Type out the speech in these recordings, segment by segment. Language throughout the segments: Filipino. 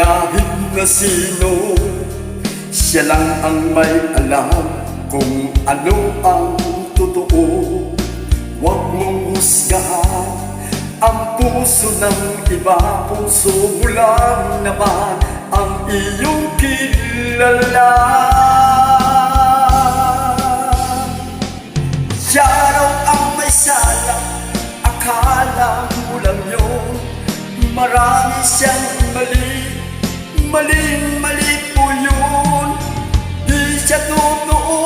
kahit na sino, siya lang ang may alam kung ano ang totoo. Huwag mong husgahan ang puso ng iba, puso mo lang naman ang iyong kilala. Siya raw ang may sala, akala mo lang yun. Marami siyang mali, mali po yun. Di siya totoo,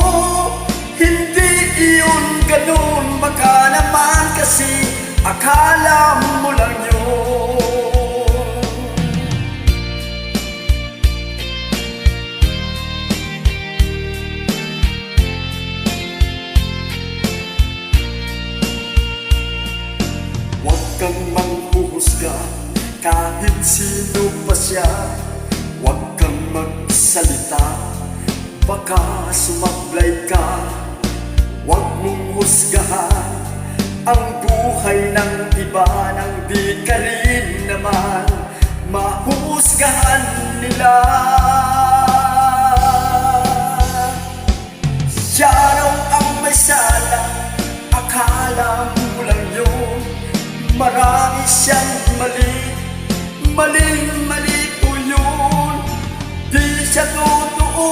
hindi iyon ganun. Baka naman kasi akala mo lang yun. Huwag kang manghuhusga kahit sino pa siya. Huwag kang magsalita, baka sumablay ka. Huwag mong husgahan ang buhay ng iba nang di ka rin naman mahusgahan nila. Siya raw ang may sala, akala mo lang yun. Marami siyang mali, mali po yun. Di siya totoo,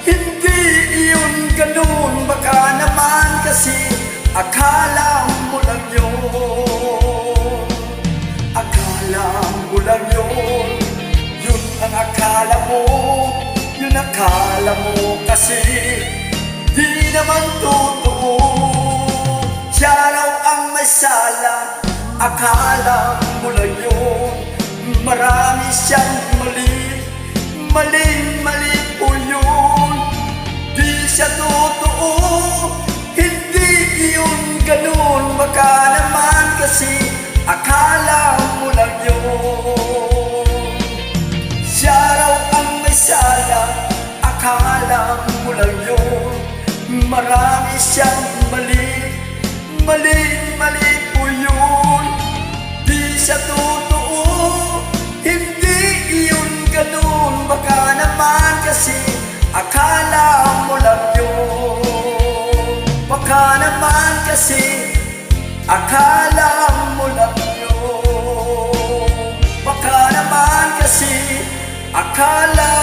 hindi iyon ganun. Baka naman kasi akala mo lang yun. Akala mo lang yun. Yun ang akala mo, yun akala mo kasi di naman totoo. Siya raw ang may sala, akala mo lang yun. Marami siyang mali po yun. Di siya totoo, hindi iyon ganun. Baka naman kasi akala mo lang yun. Siya raw ang may sala, akala mo lang yun. Marami siyang mali po yun. Di siya totoo, hindi iyon ganun. Baka naman kasi akala mo lang yun. Baka naman kasi akala mo lang yun. Baka naman kasi akala